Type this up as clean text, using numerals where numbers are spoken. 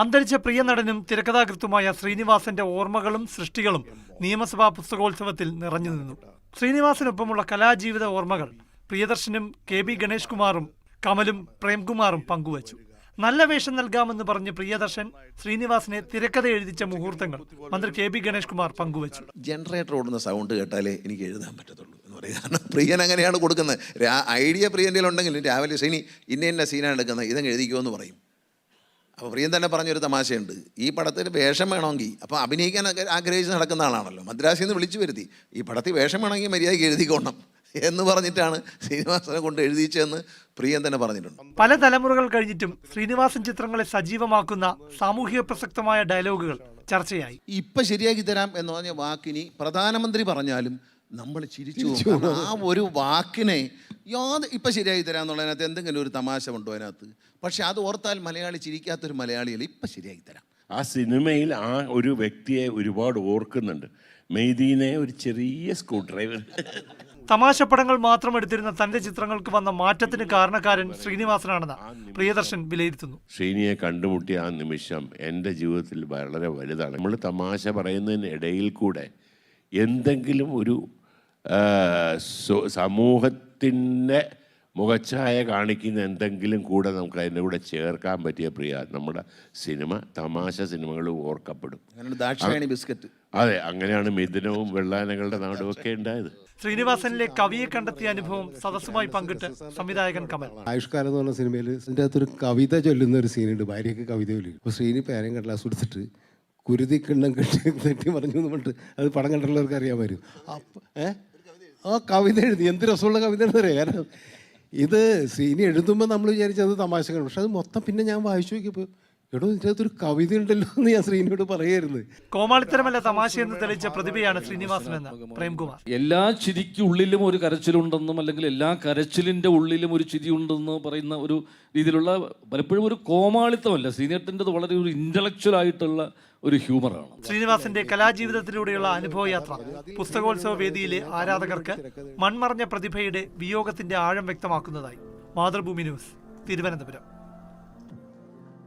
അന്തരിച്ച പ്രിയ നടനും തിരക്കഥാകൃത്തുമായ ശ്രീനിവാസന്റെ ഓർമ്മകളും സൃഷ്ടികളും നിയമസഭാ പുസ്തകോത്സവത്തിൽ നിറഞ്ഞു നിന്നു. ശ്രീനിവാസനൊപ്പമുള്ള കലാജീവിത ഓർമ്മകൾ പ്രിയദർശനും KB ഗണേഷ് കുമാറും കമലും പ്രേംകുമാറും പങ്കുവച്ചു. നല്ല വേഷം നൽകാമെന്ന് പറഞ്ഞ് പ്രിയദർശൻ ശ്രീനിവാസനെ തിരക്കഥ എഴുതിച്ച മുഹൂർത്തങ്ങൾ മന്ത്രി KB ഗണേഷ് കുമാർ പങ്കുവച്ചു. ജനറേറ്റർ ഓടുന്ന സൗണ്ട് കേട്ടാലേ എനിക്ക് എഴുതാൻ പറ്റത്തുള്ളൂ എന്ന് പറയും. കാരണം പ്രിയൻ അങ്ങനെയാണ് കൊടുക്കുന്നത്. ഐഡിയ പ്രിയൻ്റെ ഉണ്ടെങ്കിലും രാവിലെ ശനി ഇന്ന സീനാണ് എടുക്കുന്നത്, ഇതങ്ങ് എഴുതിക്കുമെന്ന് പറയും. അപ്പോൾ പ്രിയൻ തന്നെ പറഞ്ഞൊരു തമാശയുണ്ട്, ഈ പടത്തിൽ വേഷം വേണമെങ്കിൽ, അപ്പോൾ അഭിനയിക്കാൻ ആഗ്രഹിച്ച് നടക്കുന്ന ആളാണല്ലോ, മദ്രാസിൽ നിന്ന് വിളിച്ചു വരുത്തി ഈ പടത്തിൽ വേഷം വേണമെങ്കിൽ മര്യാദയ്ക്ക് എഴുതിക്കോണം എന്ന് പറഞ്ഞിട്ടാണ് ശ്രീനിവാസനെ കൊണ്ട് എഴുതിച്ചതെന്ന് പ്രിയൻ തന്നെ പറഞ്ഞിട്ടുണ്ട്. പല തലമുറകൾ കഴിഞ്ഞിട്ടും ശ്രീനിവാസൻ ചിത്രങ്ങളെ സജീവമാക്കുന്ന സാമൂഹിക പ്രസക്തമായ ഡയലോഗുകൾ ചർച്ചയായി. ഇപ്പം ശരിയാക്കി തരാം എന്ന് പറഞ്ഞ വാക്കിനി പ്രധാനമന്ത്രി പറഞ്ഞാലും നമ്മൾ ചിരിച്ചു. ആ ഒരു വാക്കിനെ ഇപ്പം ശരിയാക്കി തരാം എന്നുള്ളതിനകത്ത് എന്തെങ്കിലും ഒരു തമാശ ഉണ്ടോ അതിനകത്ത്? പക്ഷെ അത് ഓർത്താൽ മലയാളി ചിരിക്കാത്തൊരു മലയാളിയല്ല. ഇപ്പം ശരിയാക്കി തരാം. ആ സിനിമയിൽ ആ ഒരു വ്യക്തിയെ ഒരുപാട് ഓർക്കുന്നുണ്ട്. മെയ്ദീനെ ഒരു ചെറിയ സ്ക്രൂ ഡ്രൈവർ. തമാശപ്പടങ്ങൾ മാത്രം എടുത്തിരുന്ന തന്റെ ചിത്രങ്ങൾക്ക് വന്ന മാറ്റത്തിന് കാരണക്കാരൻ ശ്രീനിവാസനാണെന്ന് പ്രിയദർശൻ വിലയിരുത്തുന്നു. ശ്രീനിയെ കണ്ടുമുട്ടിയ ആ നിമിഷം എൻ്റെ ജീവിതത്തിൽ വളരെ വലുതാണ്. നമ്മൾ തമാശ പറയുന്നതിന് ഇടയിൽ കൂടെ എന്തെങ്കിലും ഒരു സമൂഹത്തിൻ്റെ മുഖച്ഛായ കാണിക്കുന്ന എന്തെങ്കിലും കൂടെ നമുക്ക് അതിൻ്റെ കൂടെ ചേർക്കാൻ പറ്റിയ നമ്മുടെ സിനിമ, തമാശ സിനിമകൾ ഓർക്കപ്പെടും. ബിസ്ക്കറ്റ്. അതെ, അങ്ങനെയാണ് മിഥുനവും വെള്ളാനകളുടെ നാടും ഒക്കെ ഉണ്ടായത്. ശ്രീനിവാസനിലെ കവിയെ കണ്ടെത്തിയ അനുഭവം സദസ്സുമായി പങ്കിട്ട് സംവിധായകൻ കമൽ. ആയുഷ്കാലം എന്ന് പറഞ്ഞ സിനിമയിൽ ഇതിൻ്റെ അകത്തൊരു കവിത ചൊല്ലുന്ന ഒരു സീനുണ്ട്. ഭാര്യയ്ക്ക് കവിത ചൊല്ലും. അപ്പോൾ ശ്രീനി പേരയും കടലാസ് കൊടുത്തിട്ട് കുരുതി കിണ്ണം കെട്ടി പറഞ്ഞു എന്ന് പറഞ്ഞിട്ട് അത് പടം കണ്ടിട്ടുള്ളവർക്ക് അറിയാൻ വരും. ആ കവിത എഴുതി എന്ത് രസമുള്ള കവിത എന്നറിയാം. കാരണം ഇത് ശ്രീനി എഴുതുമ്പോൾ നമ്മൾ വിചാരിച്ചത് തമാശകൾ, പക്ഷെ അത് മൊത്തം പിന്നെ ഞാൻ വായിച്ചു നോക്കിയപ്പോൾ എടോ ഇതിനകത്തൊരു കവിത ഉണ്ടല്ലോ എന്ന് ഞാൻ ശ്രീനിയോട് പറയായിരുന്നു. കോമാളിത്തരമല്ല തമാശയെന്ന് തെളിയിച്ച പ്രതിഭയാണ് ശ്രീനിവാസൻ എന്ന് പ്രേംകുമാർ. എല്ലാ ചിരിക്കുള്ളിലും ഒരു കരച്ചിലുണ്ടെന്നും അല്ലെങ്കിൽ എല്ലാ കരച്ചിലിൻ്റെ ഉള്ളിലും ഒരു ചിരി ഉണ്ടെന്ന് പറയുന്ന ഒരു രീതിയിലുള്ള പലപ്പോഴും ഒരു കോമാളിത്തമല്ല, ശ്രീനിയേട്ടൻ്റെത് വളരെ ഒരു ഇന്റലക്ച്വൽ ആയിട്ടുള്ള ഒരു ഹ്യൂമറാണ്. ശ്രീനിവാസന്റെ കലാജീവിതത്തിലൂടെയുള്ള അനുഭവയാത്ര പുസ്തകോത്സവ വേദിയിലെ ആരാധകർക്ക് മൺമറഞ്ഞ പ്രതിഭയുടെ വിയോഗത്തിന്റെ ആഴം വ്യക്തമാക്കുന്നതായി. മാതൃഭൂമി ന്യൂസ്, തിരുവനന്തപുരം.